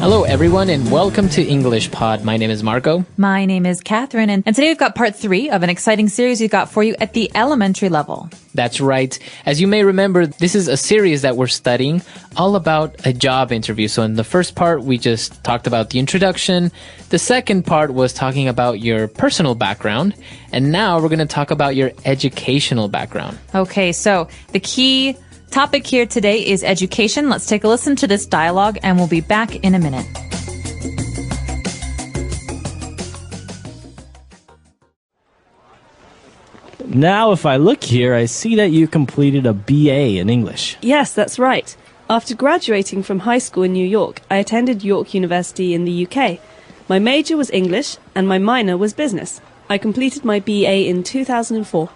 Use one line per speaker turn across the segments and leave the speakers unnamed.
Hello, everyone, and welcome to English Pod. My name is Marco.
My name is Catherine, and today we've got part 3 of an exciting series we've got for you at the elementary level.
That's right. As you may remember, this is a series that we're studying all about a job interview. So in the first part, we just talked about the introduction. The second part was talking about your personal background. And now we're going to talk about your educational background.
Okay, so the key topic here today is education. Let's take a listen to this dialogue, and we'll be back in a minute.
Now, if I look here, I see that you completed a BA in English.
Yes, that's right. After graduating from high school in New York, I attended York University in the UK. My major was English, and my minor was business. I completed my BA in 2004.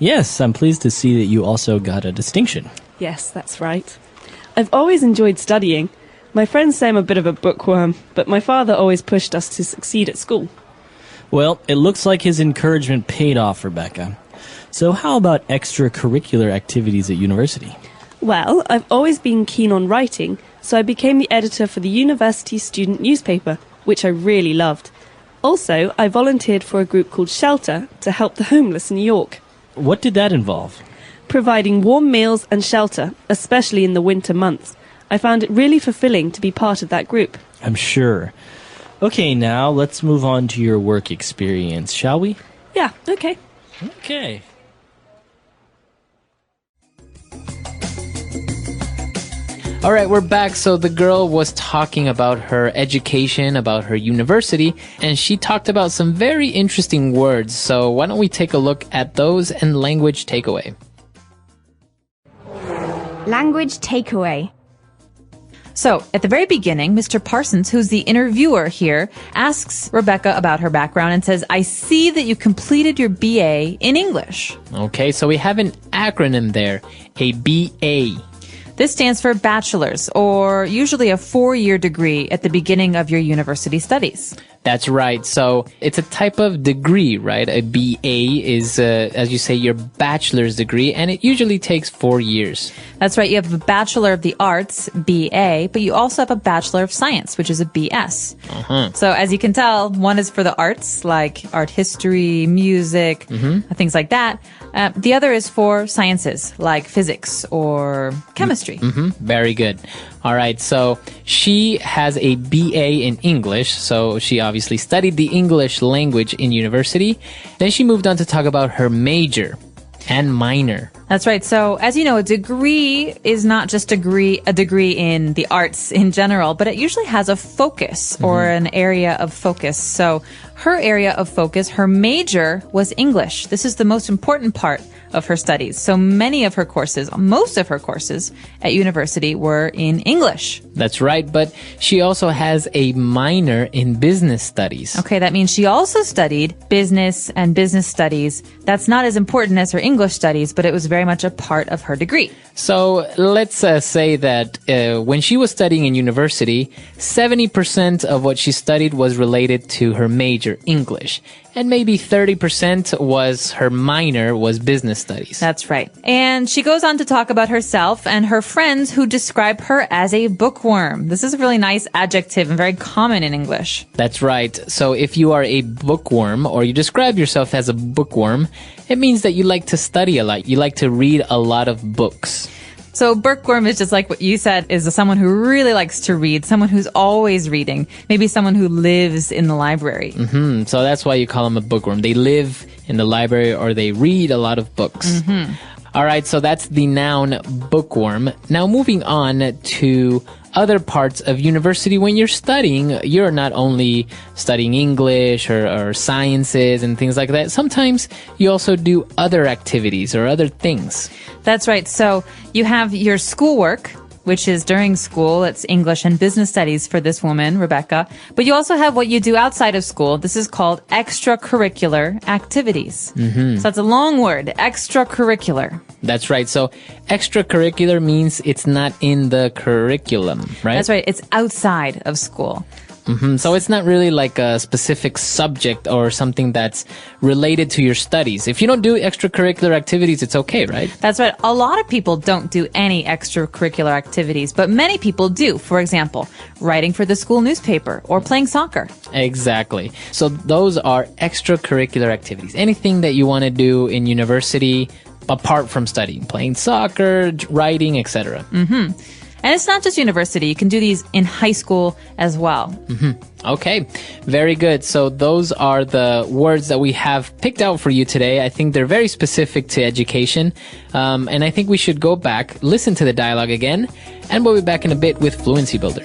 Yes, I'm pleased to see that you also got a distinction.
Yes, that's right. I've always enjoyed studying. My friends say I'm a bit of a bookworm, but my father always pushed us to succeed at school.
Well, it looks like his encouragement paid off, Rebecca. So how about extracurricular activities at university?
Well, I've always been keen on writing, so I became the editor for the university student newspaper, which I really loved. Also, I volunteered for a group called Shelter to help the homeless in New York.
What did that involve?
Providing warm meals and shelter, especially in the winter months. I found it really fulfilling to be part of that group.
I'm sure. Okay, now let's move on to your work experience, shall we?
Yeah, okay.
Okay.
All right, we're back. So the girl was talking about her education, about her university, and she talked about some very interesting words. So why don't we take a look at those and language takeaway?
Language takeaway.
So, at the very beginning, Mr. Parsons, who's the interviewer here, asks Rebecca about her background and says, I see that you completed your BA in English.
Okay, so we have an acronym there, a BA.
This stands for bachelor's, or usually a 4-year degree at the beginning of your university studies.
That's right. So it's a type of degree, right? A BA is, as you say, your bachelor's degree, and it usually takes 4 years.
That's right. You have a Bachelor of the Arts, BA, but you also have a Bachelor of Science, which is a BS. So as you can tell, one is for the arts, like art history, music, things like that. The other is for sciences, like physics or chemistry.
Very good. All right, so she has a BA in English, so she obviously studied the English language in university. Then she moved on to talk about her major and minor.
That's right. So, as you know, a degree is not just a degree in the arts in general, but it usually has a focus or an area of focus. So, her area of focus, her major was English. This is the most important part of her studies. So many of her courses, most of her courses at university were in English.
That's right, but she also has a minor in business studies.
Okay, that means she also studied business and business studies. That's not as important as her English studies, but it was very much a part of her degree.
So let's say that when she was studying in university, 70% of what she studied was related to her major, English. And maybe 30% was her minor, was business studies.
That's right. And she goes on to talk about herself and her friends who describe her as a bookworm. This is a really nice adjective and very common in English.
That's right. So if you are a bookworm or you describe yourself as a bookworm, it means that you like to study a lot. You like to read a lot of books.
So bookworm is just like what you said, is someone who really likes to read, someone who's always reading, maybe someone who lives in the library.
So that's why you call them a bookworm. They live in the library or they read a lot of books. All right, so that's the noun bookworm. Now moving on to other parts of university. When you're studying, you're not only studying English or sciences and things like that. Sometimes you also do other activities or other things.
That's right. So you have your schoolwork, which is during school. It's English and business studies for this woman, Rebecca. But you also have what you do outside of school. This is called extracurricular activities. So that's a long word, extracurricular.
That's right. So extracurricular means it's not in the curriculum, right?
That's right. It's outside of school.
So it's not really like a specific subject or something that's related to your studies. If you don't do extracurricular activities, it's okay, right?
That's right. A lot of people don't do any extracurricular activities, but many people do. For example, writing for the school newspaper or playing soccer.
Exactly. So those are extracurricular activities. Anything that you want to do in university apart from studying, playing soccer, writing, etc.
And it's not just university. You can do these in high school as well.
Okay, very good. So those are the words that we have picked out for you today. I think they're very specific to education. And I think we should go back, listen to the dialogue again, and we'll be back in a bit with Fluency Builder.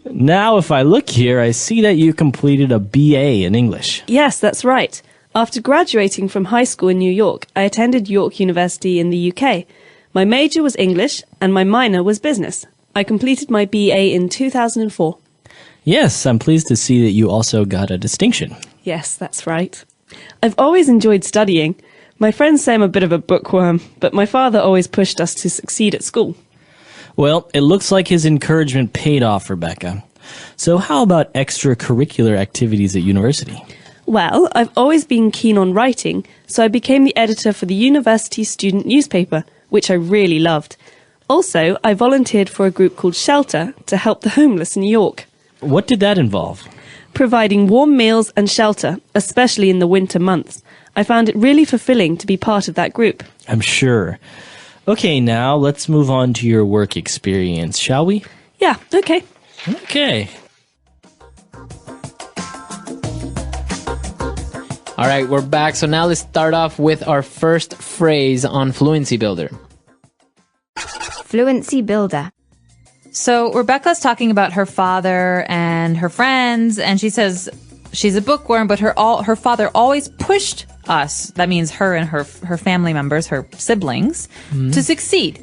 Now, if I look here, I see that you completed a BA in English.
Yes, that's right. After graduating from high school in New York, I attended York University in the UK. My major was English and my minor was business. I completed my BA in 2004.
Yes, I'm pleased to see that you also got a distinction.
Yes, that's right. I've always enjoyed studying. My friends say I'm a bit of a bookworm, but my father always pushed us to succeed at school.
Well, it looks like his encouragement paid off, Rebecca. So how about extracurricular activities at university?
Well, I've always been keen on writing, so I became the editor for the university student newspaper, which I really loved. Also, I volunteered for a group called Shelter to help the homeless in New York,
What did that involve?
providing warm meals and shelter, especially in the winter months. I found it really fulfilling to be part of that group.
I'm sure. Okay, now let's move on to your work experience, shall we?
Yeah, okay.
Okay.
All right, we're back. So now let's start off with our first phrase on Fluency Builder.
Fluency Builder.
So Rebecca's talking about her father and her friends, and she says she's a bookworm, but her father always pushed us, that means her and her family members, her siblings, to succeed.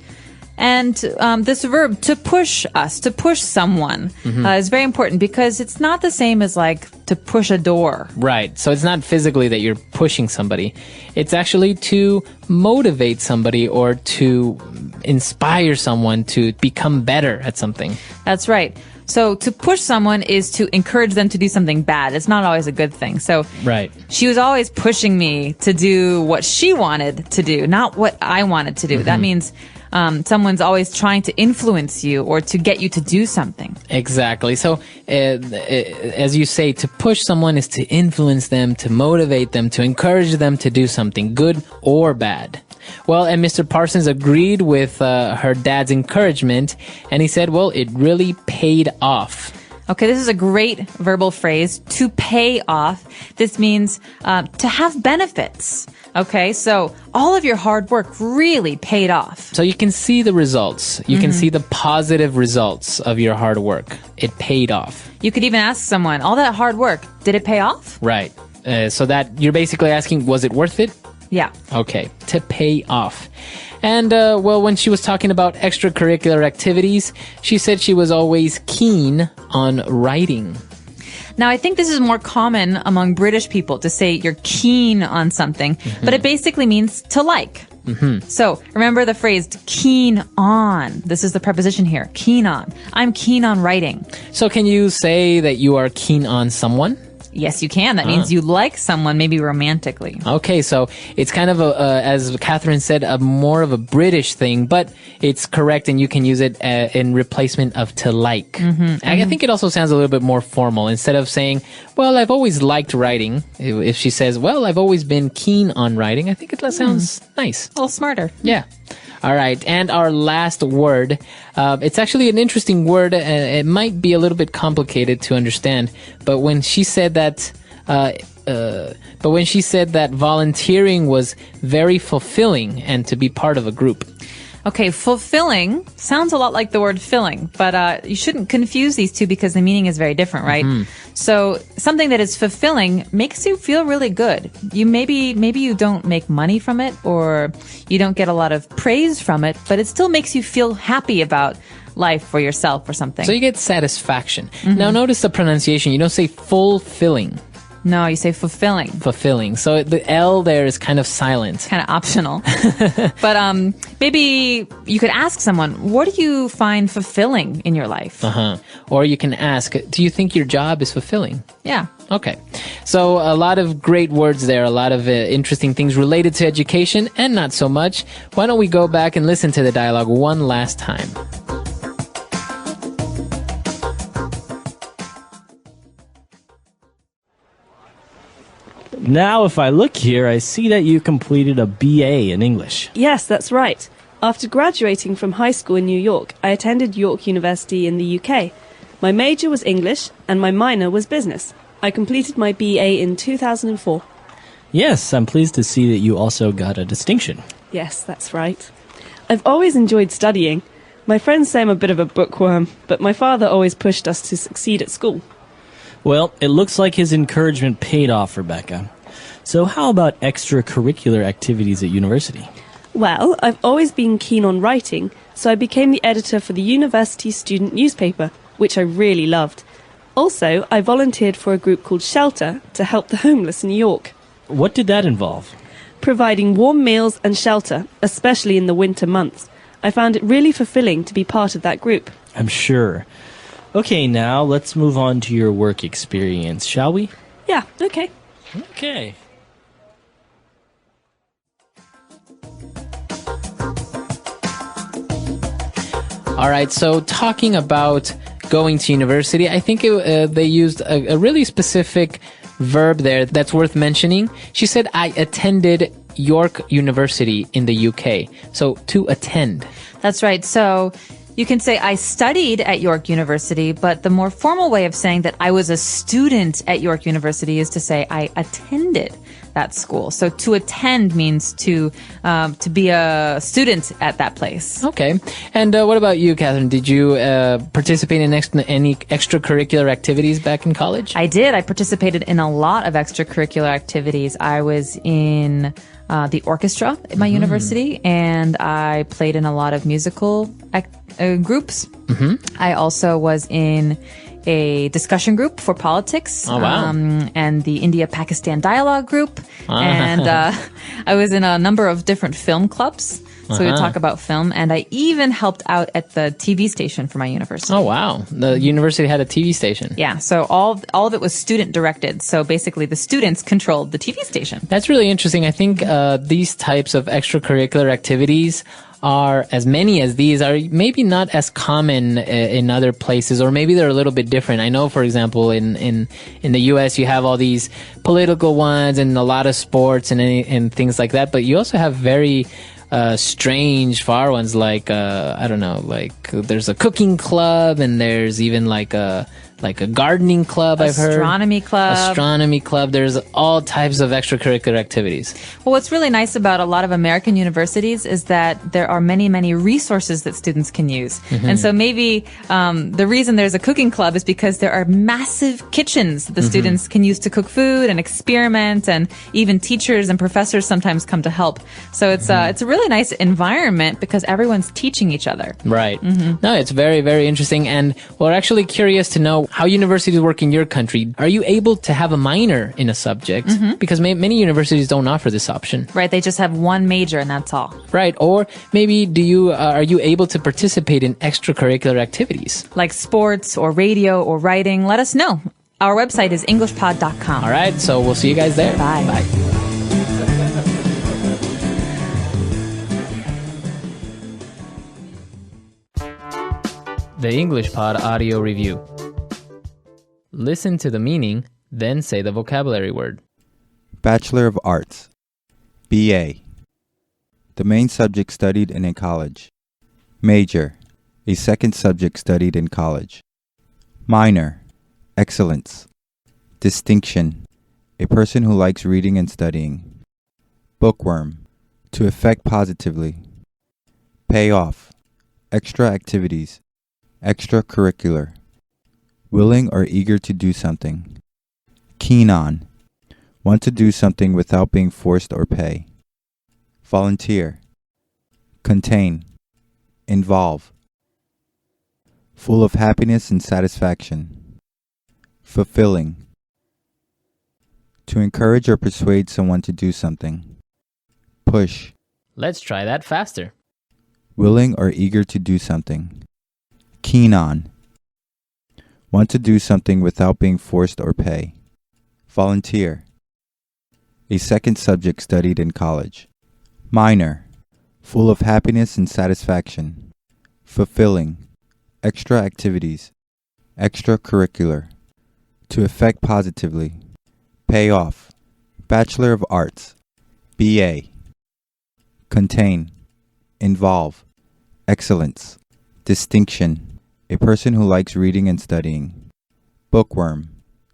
And this verb, to push us, to push someone, is very important because it's not the same as like to push a door.
Right. So it's not physically that you're pushing somebody. It's actually to motivate somebody or to inspire someone to become better at something.
That's right. So to push someone is to encourage them to do something bad. It's not always a good thing. So
Right.
she was always pushing me to do what she wanted to do, not what I wanted to do. That means someone's always trying to influence you or to get you to do something.
Exactly. So, as you say, to push someone is to influence them, to motivate them, to encourage them to do something good or bad. Well, and Mr. Parsons agreed with her dad's encouragement, and he said, well, it really paid off.
Okay, this is a great verbal phrase, to pay off. This means to have benefits. Okay, so all of your hard work really paid off.
So you can see the results. You can see the positive results of your hard work. It paid off.
You could even ask someone, all that hard work, did it pay off?
Right. So that you're basically asking, was it worth it?
Yeah.
Okay, to pay off. And, well, when she was talking about extracurricular activities, she said she was always keen on writing.
Now, I think this is more common among British people to say you're keen on something, but it basically means to like. So remember the phrase keen on. This is the preposition here, keen on. I'm keen on writing.
So can you say that you are keen on someone?
Yes, you can. That means you like someone, maybe romantically.
Okay, so it's kind of, as Catherine said, a more of a British thing, but it's correct and you can use it in replacement of to like. I think it also sounds a little bit more formal. Instead of saying, well, I've always liked writing, if she says, well, I've always been keen on writing, I think it sounds nice.
A little smarter.
Yeah. All right. And our last word, it's actually an interesting word. It might be a little bit complicated to understand, but when she said that, volunteering was very fulfilling and to be part of a group.
Okay, fulfilling sounds a lot like the word filling, but you shouldn't confuse these two because the meaning is very different, right? So something that is fulfilling makes you feel really good. You maybe you don't make money from it or you don't get a lot of praise from it, but it still makes you feel happy about life for yourself or something.
So you get satisfaction. Now notice the pronunciation. You don't say fulfilling.
No, you say fulfilling.
Fulfilling. So the L there is kind of silent.
Kind of optional. But Maybe you could ask someone, what do you find fulfilling in your life?
Or you can ask, do you think your job is fulfilling?
Yeah.
Okay. So a lot of great words there, a lot of interesting things related to education and not so much. Why don't we go back and listen to the dialogue one last time?
Now, if I look here, I see that you completed a BA in English.
Yes, that's right. After graduating from high school in New York, I attended York University in the UK. My major was English and my minor was business. I completed my BA in 2004.
Yes, I'm pleased to see that you also got a distinction.
Yes, that's right. I've always enjoyed studying. My friends say I'm a bit of a bookworm, but my father always pushed us to succeed at school.
Well, it looks like his encouragement paid off, Rebecca. So how about extracurricular activities at university?
Well, I've always been keen on writing, so I became the editor for the university student newspaper, which I really loved. Also, I volunteered for a group called Shelter to help the homeless in New York,
What did that involve?
providing warm meals and shelter, especially in the winter months. I found it really fulfilling to be part of that group.
I'm sure. Okay, now let's move on to your work experience, shall we?
Yeah, okay.
Okay.
All right, so talking about going to university, I think they used a really specific verb there that's worth mentioning. She said, I attended York University in the UK. So to attend.
That's right. So you can say I studied at York University, but the more formal way of saying that I was a student at York University is to say I attended that school. So to attend means to be a student at that place.
Okay. And what about you, Catherine? Did you participate in any extracurricular activities back in college?
I did. I participated in a lot of extracurricular activities. I was in the orchestra at my university, and I played in a lot of musical groups. I also was in a discussion group for politics, and the India-Pakistan dialogue group, and I was in a number of different film clubs. So we would talk about film, and I even helped out at the TV station for my university.
Oh, wow. The university had a TV station.
Yeah, so all of it was student-directed. So basically, the students controlled the TV station.
That's really interesting. I think these types of extracurricular activities are, as many as these, are maybe not as common in other places, or maybe they're a little bit different. I know, for example, in the U.S., you have all these political ones and a lot of sports and things like that, but you also have very strange far ones like I don't know, like there's a cooking club, and there's even like a gardening club. I've heard
astronomy club.
There's all types of extracurricular activities.
Well, what's really nice about a lot of American universities is that there are many, many resources that students can use. And so maybe the reason there's a cooking club is because there are massive kitchens that the students can use to cook food and experiment, and even teachers and professors sometimes come to help. So it's a really nice environment because everyone's teaching each other.
Right. No, it's very, very interesting. And we're actually curious to know how universities work in your country. Are you able to have a minor in a subject? Because many universities don't offer this option.
Right. They just have one major and that's all.
Right. Or maybe are you able to participate in extracurricular activities?
Like sports or radio or writing? Let us know. Our website is englishpod.com.
All right. So we'll see you guys there.
Bye.
Bye. The English Pod Audio Review. Listen to the meaning, then say the vocabulary word.
Bachelor of Arts. BA. The main subject studied in a college. Major. A second subject studied in college. Minor. Excellence. Distinction. A person who likes reading and studying. Bookworm. To affect positively. Pay off. Extra activities. Extracurricular. Willing or eager to do something. Keen on. Want to do something without being forced or pay. Volunteer. Contain. Involve. Full of happiness and satisfaction. Fulfilling. To encourage or persuade someone to do something. Push.
Let's try that faster.
willing or eager to do something. Keen on. Want to do something without being forced or pay. Volunteer. A second subject studied in college. Minor. Full of happiness and satisfaction. Fulfilling. Extra activities. Extracurricular. To affect positively. Pay off. Bachelor of Arts. BA. Contain. Involve. Excellence. Distinction. A person who likes reading and studying. Bookworm.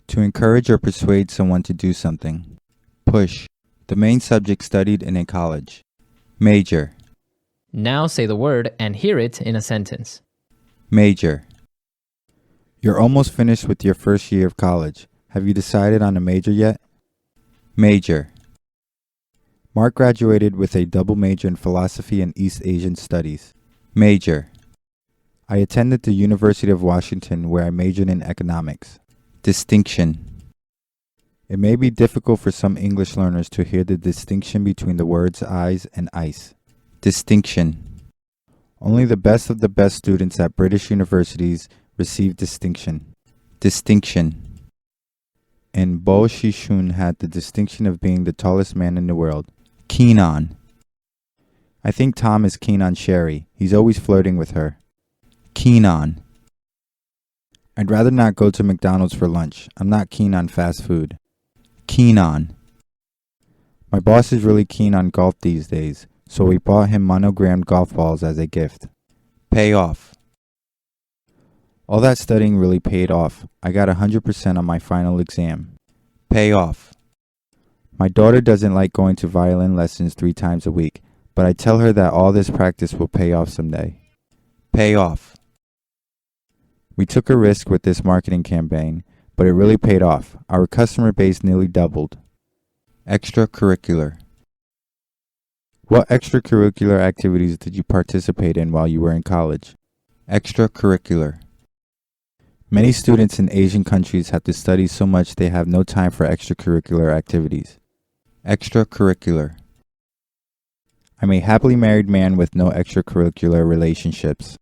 To encourage or persuade someone to do something. Push. The main subject studied in a college. Major.
Now say the word and hear it in a sentence.
Major. You're almost finished with your first year of college. Have you decided on a major yet? Major. Mark graduated with a double major in philosophy and East Asian studies. Major. I attended the University of Washington where I majored in economics. Distinction. It may be difficult for some English learners to hear the distinction between the words eyes and ice. Distinction. Only the best of the best students at British universities receive distinction. Distinction. And Bo Shishun had the distinction of being the tallest man in the world. Keen on. I think Tom is keen on Sherry. He's always flirting with her. Keen on. I'd rather not go to McDonald's for lunch. I'm not keen on fast food. Keen on. My boss is really keen on golf these days, so we bought him monogrammed golf balls as a gift. Pay off. All that studying really paid off. I got 100% on my final exam. Pay off. My daughter doesn't like going to violin lessons 3 times a week, but I tell her that all this practice will pay off someday. Pay off. We took a risk with this marketing campaign, but it really paid off. Our customer base nearly doubled. Extracurricular. What extracurricular activities did you participate in while you were in college? Extracurricular. Many students in Asian countries have to study so much they have no time for extracurricular activities. Extracurricular. I'm a happily married man with no extracurricular relationships.